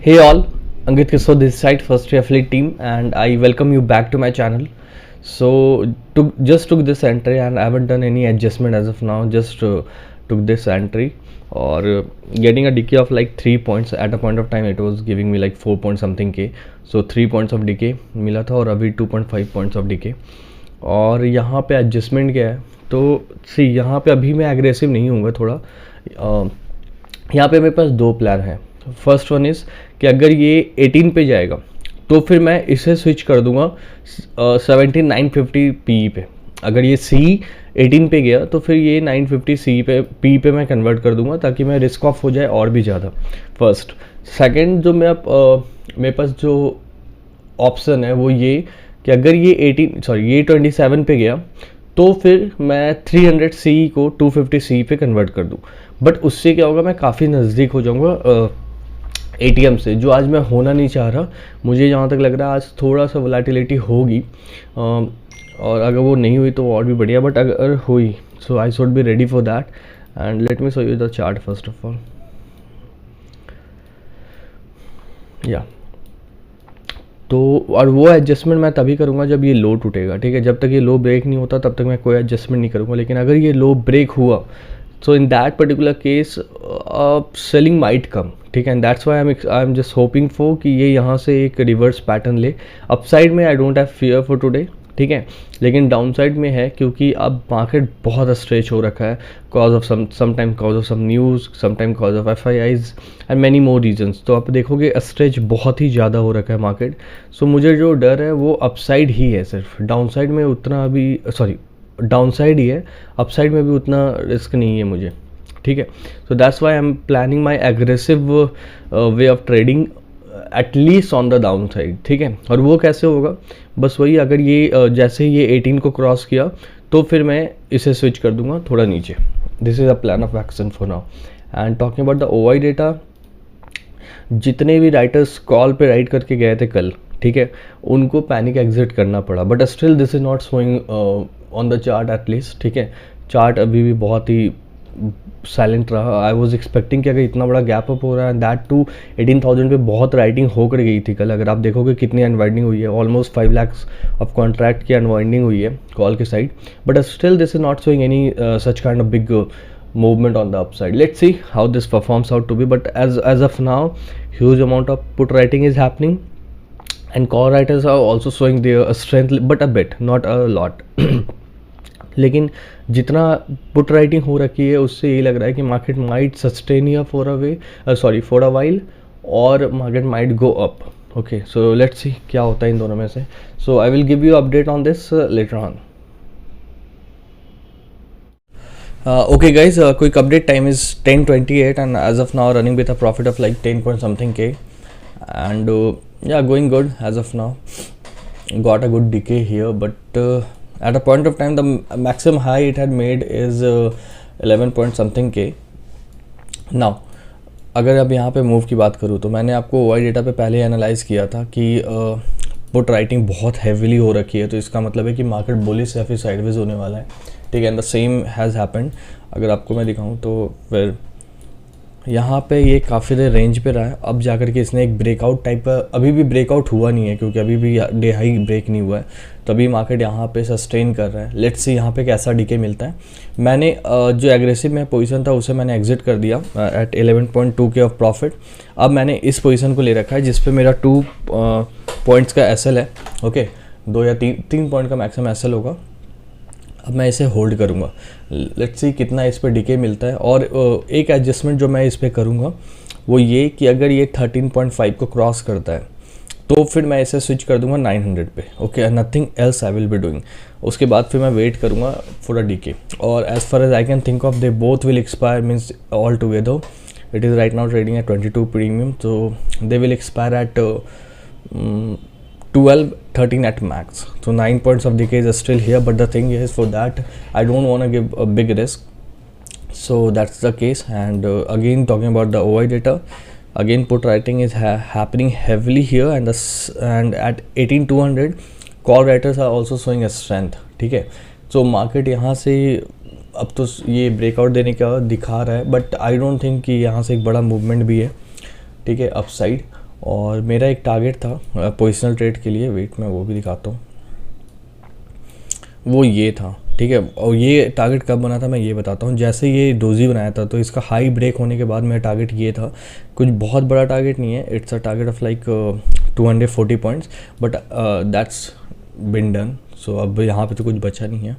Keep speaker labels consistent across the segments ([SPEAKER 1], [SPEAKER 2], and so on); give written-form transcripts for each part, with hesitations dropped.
[SPEAKER 1] Hey all, Angit Kiswar this side, First Tree Affiliate team, and I welcome you back to my channel. So, just took this entry and I haven't done any adjustment as of now. Just took this entry or getting a decay of like 3 points. At a point of time, it was giving me like 4 point something k. So 3 points of decay मिला था और अभी 2.5 points of decay. और यहाँ पे adjustment क्या है तो सी यहाँ पे अभी मैं एग्रेसिव नहीं हूँगा थोड़ा। यहाँ पे मेरे पास दो प्लान है। फर्स्ट वन इज़ कि अगर ये 18 पे जाएगा तो फिर मैं इसे स्विच कर दूंगा 17950 पी पे। अगर ये सी 18 पे गया तो फिर ये 950 सी पे पी पे मैं कन्वर्ट कर दूंगा ताकि मैं रिस्क ऑफ हो जाए और भी ज़्यादा। फर्स्ट सेकंड जो मेरे पास जो ऑप्शन है वो ये कि अगर ये 27 पे गया तो फिर मैं 300 सी को 250 सी पे कन्वर्ट कर दूँ। बट उससे क्या होगा, मैं काफ़ी नज़दीक हो जाऊँगा एटीएम से, जो आज मैं होना नहीं चाह रहा। मुझे जहाँ तक लग रहा है आज थोड़ा सा वोलेटिलिटी होगी और अगर वो नहीं हुई तो और भी बढ़िया, बट अगर हुई so I should be ready for that. And let me show you the chart first of all. या तो और वो एडजस्टमेंट मैं तभी करूँगा जब ये लो टूटेगा, ठीक है। जब तक ये लो ब्रेक नहीं होता तब तक मैं कोई एडजस्टमेंट नहीं करूँगा। लेकिन अगर ये लो ब्रेक हुआ so in that particular case selling might come, ठीक है। And that's why I am just hoping for कि ये यहाँ से एक रिवर्स पैटर्न ले। अपसाइड में I don't have fear for today, ठीक है, लेकिन डाउन साइड में है क्योंकि अब मार्केट बहुत स्ट्रेच हो रखा है cause of sometime cause of some news, sometime cause of FIIs and many more reasons. तो आप देखोगे स्ट्रेच बहुत ही ज़्यादा हो रखा है मार्केट। सो मुझे जो डर है वो अपसाइड ही है, सिर्फ डाउन साइड में उतना अभी डाउन साइड ही है, अपसाइड में भी उतना रिस्क नहीं है मुझे, ठीक है। So that's why I am planning my aggressive way of trading at least on the down side, ठीक है। और वो कैसे होगा, बस वही, अगर ये जैसे ही ये 18 को क्रॉस किया तो फिर मैं इसे स्विच कर दूंगा थोड़ा नीचे। This is a plan of action for now. And talking about the OI data, जितने भी राइटर्स कॉल पे राइट करके गए थे कल, ठीक है, उनको पैनिक एग्जिट करना पड़ा। But still this is not showing on the chart at least, ठीक है। चार्ट अभी भी बहुत ही साइलेंट रहा। आई वॉज एक्सपेक्टिंग कि अगर इतना बड़ा गैप अप हो रहा है, दैट टू 18,000 पे बहुत राइटिंग होकर गई थी कल। अगर आप देखोगे कितनी अनवाइंडिंग हुई है, ऑलमोस्ट 5 लाख ऑफ कॉन्ट्रैक्ट की अनवाइंडिंग हुई है कॉल के side. But still this is not showing any such kind of big movement on the upside. Let's see how this performs out to be, but as of now huge amount of put writing is happening and call writers are also showing their strength, but a bit, not a lot. लेकिन जितना put writing हो रखी है उससे ये लग रहा है कि market might sustain here for a while और market might go up. Okay, so let's see क्या होता है इन दोनों में से। So I will give you update on this later on. Okay guys, quick update, time is 10:28 and as of now running with a profit of like 10 point something k and yeah, going good as of now. Got a good decay here, but at a point of time the maximum high it had made is 11 point something k. Now अगर अब यहाँ पे move की बात करूँ तो मैंने आपको OI डेटा पे पहले एनालाइज किया था कि पुट राइटिंग बहुत हैविली हो रखी है, तो इसका मतलब है कि मार्केट बुलिश या फिर साइडवेज होने वाला है, ठीक है। And the same has happened. अगर आपको मैं दिखाऊं तो फिर यहाँ पे ये काफ़ी देर रेंज पे रहा है, अब जाकर के इसने एक ब्रेकआउट टाइप का, अभी भी ब्रेकआउट हुआ नहीं है क्योंकि अभी भी डे हाई ब्रेक नहीं हुआ है, तभी मार्केट यहाँ पे सस्टेन कर रहा है। लेट्स सी यहाँ पे कैसा डीके मिलता है। मैंने जो एग्रेसिव में पोजीशन था उसे मैंने एग्जिट कर दिया एट 11.2 के ऑफ प्रॉफिट। अब मैंने इस पोजीशन को ले रखा है जिस पे मेरा 2 पॉइंट्स का SL है, ओके, 2 या 3 पॉइंट का मैक्सिमम SL होगा। अब मैं इसे होल्ड करूँगा, लेट्स सी कितना इस पर डीके मिलता है। और एक एडजस्टमेंट जो मैं इस पर करूँगा वो ये कि अगर ये 13.5 को क्रॉस करता है तो फिर मैं इसे स्विच कर दूंगा 900 पे, okay, nothing else I will be doing. उसके बाद फिर मैं वेट करूँगा फॉर अ डीके। और as far as I can think of they both will expire, means all together it is right now trading at 22 premium, तो they will expire at 12-13 at max. So 9 points of decay is still here, but the thing is for that I don't want to give a big risk, so that's the case. And again talking about the OI data, again put writing is happening heavily here and at 18,200 call writers are also showing a strength, ठीक है। So market यहाँ से अब तो ये breakout देने का दिखा रहा है, बट आई डोंट थिंक कि यहाँ से एक बड़ा मूवमेंट भी है, ठीक है, अपसाइड। और मेरा एक टारगेट था पोजिशनल ट्रेड के लिए, वेट मैं वो भी दिखाता हूँ, वो ये था, ठीक है। और ये टारगेट कब बना था मैं ये बताता हूँ। जैसे ये डोजी बनाया था तो इसका हाई ब्रेक होने के बाद मेरा टारगेट ये था, कुछ बहुत बड़ा टारगेट नहीं है, it's a target of like 240 points, but that's been done. सो अब यहाँ पे तो कुछ बचा नहीं है।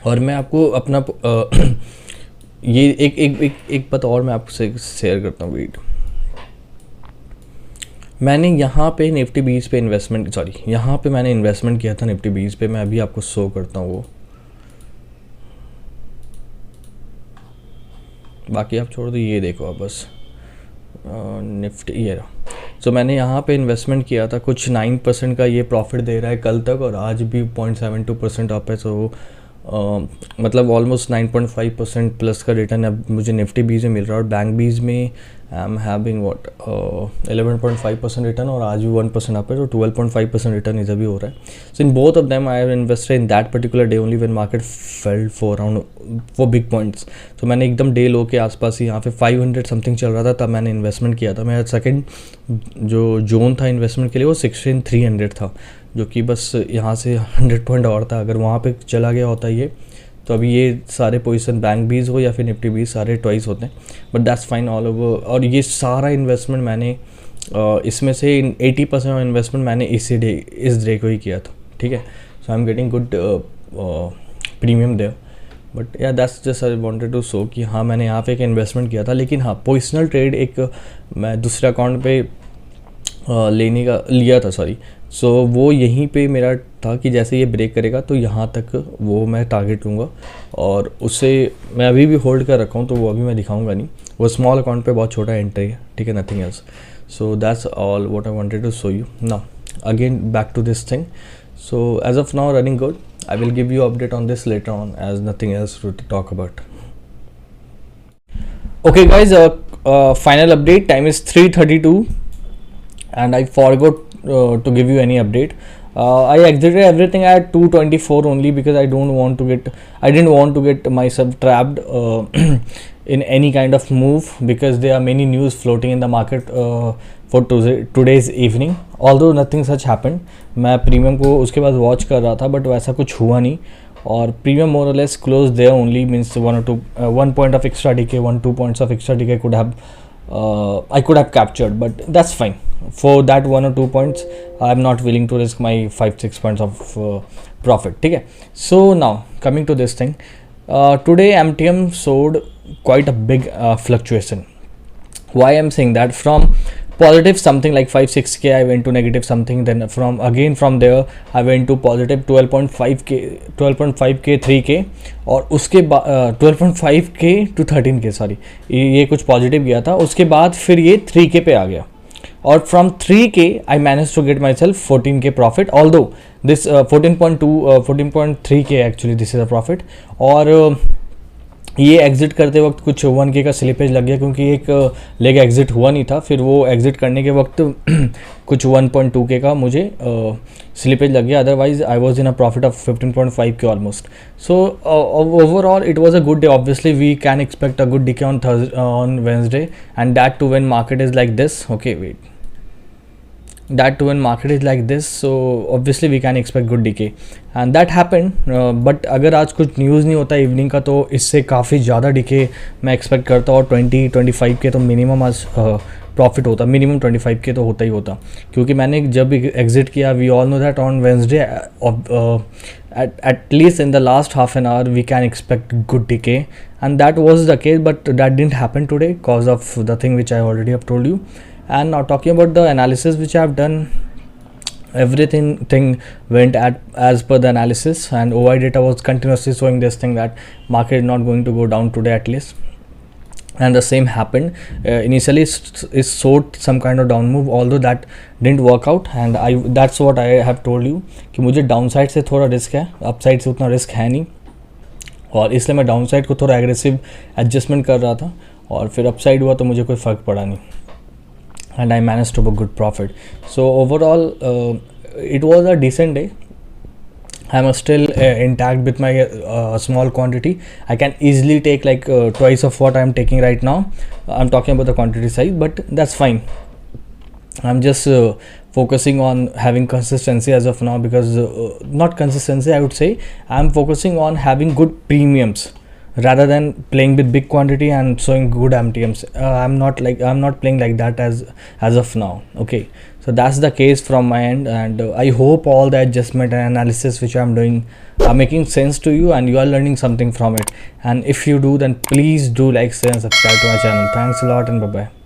[SPEAKER 1] और मैं आपको अपना ये एक बात और मैं आपसे शेयर करता हूँ। वेट, मैंने यहाँ पे निफ्टी 20 पे इन्वेस्टमेंट, सॉरी यहाँ पे मैंने इन्वेस्टमेंट किया था निफ्टी 20 पे। मैं अभी आपको शो करता हूँ वो, बाकी आप छोड़ दो, ये देखो आप बस निफ्टी ये रहा। सो मैंने यहाँ पे इन्वेस्टमेंट किया था, कुछ 9% का ये प्रॉफिट दे रहा है कल तक, और आज भी 0.72% अप है। सो मतलब ऑलमोस्ट 9.5% प्लस का रिटर्न अब मुझे निफ्टी बीज में मिल रहा है। और बैंक बीज में I am having what 11.5% return, और आज भी 1% अप है, तो 12.5% रिटर्न इधर भी हो रहा है। So in both of them I have invested in that particular day only when market fell for around for big points. तो मैंने एकदम डे लो के आसपास ही, यहाँ पे 500 समथिंग चल रहा था तब मैंने इन्वेस्टमेंट किया था। मेरा सेकंड जो जोन था इन्वेस्टमेंट के लिए वो 16300 था, जो कि बस यहाँ से 100 पॉइंट और था। अगर वहाँ पे चला गया होता ये, तो अभी ये सारे पोजीशन बैंक बीज हो या फिर निफ्टी बीज सारे ट्वाइस होते हैं, but that's fine all over. और ये सारा इन्वेस्टमेंट मैंने इसमें से 80% ऑफ इन्वेस्टमेंट मैंने इस डे को ही किया था, ठीक है। So I am getting good premium there, but या that's just I wanted to show कि हाँ मैंने यहाँ पे एक इन्वेस्टमेंट किया था। लेकिन हाँ, पोजिशनल ट्रेड एक मैं दूसरे अकाउंट पे लेने का लिया था, सॉरी। सो वो यहीं पे मेरा था कि जैसे ये ब्रेक करेगा तो यहाँ तक वो मैं टारगेट लूँगा, और उससे मैं अभी भी होल्ड कर रखा हूँ, तो वो अभी मैं दिखाऊंगा नहीं। वो स्मॉल अकाउंट पे बहुत छोटा एंट्री है, ठीक है, nothing else. So that's all what I wanted to show you. Now again back to this thing. So as of now running good. I will give you update on this later on, as nothing else to talk about. Okay guys, final update, time is 3:32 and I forgot to give you any update. I exited everything at 224 only because I didn't want to get myself trapped in any kind of move, because there are many news floating in the market for today's evening, although nothing such happened. मैं premium को उसके बाद watch कर रहा था, but वैसा कुछ हुआ नहीं, और प्रीमियम मोर और less close there only, means 1 point of extra decay, 1-2 points of extra decay I could have captured, but that's fine. For that 1 or 2 points I am not willing to risk my 5-6 points of profit, ठीक है। So now coming to this thing, today MTM showed quite a big fluctuation. Why I'm saying that? From positive something like 5-6k I went to negative something, then from there I went to positive 12.5k 3k, और उसके बाद 12.5k to 13k, sorry ये कुछ positive गया था। उसके बाद फिर ये 3k पे आ गया, और from 3k I managed to get myself 14k profit, although this 14.3k actually this is a profit। और ये एग्ज़िट करते वक्त कुछ 1k का स्लिपेज लग गया, क्योंकि एक लेग एग्ज़िट हुआ नहीं था। फिर वो एग्ज़िट करने के वक्त कुछ 1.2k का मुझे स्लिपेज लग गया, otherwise I was in a profit of 15.5k almost. So overall it was a good day. Obviously we can expect a good decay on Wednesday, and that too when market is like this, okay wait, that too when market is like this, so obviously we can expect good decay and that happened, but अगर आज कुछ news नहीं होता evening का, तो इससे काफ़ी ज़्यादा डिके मैं एक्सपेक्ट करता, और 20-25 के तो मिनिमम आज प्रॉफिट होता, मिनिमम 25 के तो होता ही होता, क्योंकि मैंने जब एग्जिट किया, we all know that on Wednesday at least in the last half an hour we can expect good decay, and that was the case, but that didn't happen today because of the thing which I already have told you. And now talking about the analysis which I have done, everything went as per the analysis, and OI data was continuously showing this thing that market is not going to go down today at least, and the same happened. Initially it showed some kind of down move, although that didn't work out, and that's what I have told you कि मुझे down side से थोड़ा risk है, up side से उतना risk है नहीं, और इसलिए मैं डाउन साइड को थोड़ा एग्रेसिव एडजस्टमेंट कर रहा था, और फिर अप साइड हुआ तो मुझे कोई फ़र्क पड़ा नहीं, and I managed to book good profit. So overall it was a decent day. I am still intact with my small quantity. I can easily take like twice of what I am taking right now. I'm talking about the quantity size, but that's fine. I'm just focusing on having consistency as of now, because not consistency, I would say I'm focusing on having good premiums rather than playing with big quantity and showing good MTMs. I'm not playing like that as of now. Okay, so that's the case from my end, and I hope all the adjustment and analysis which I'm doing are making sense to you and you are learning something from it. And if you do, then please do like, share and subscribe to my channel. Thanks a lot and bye bye.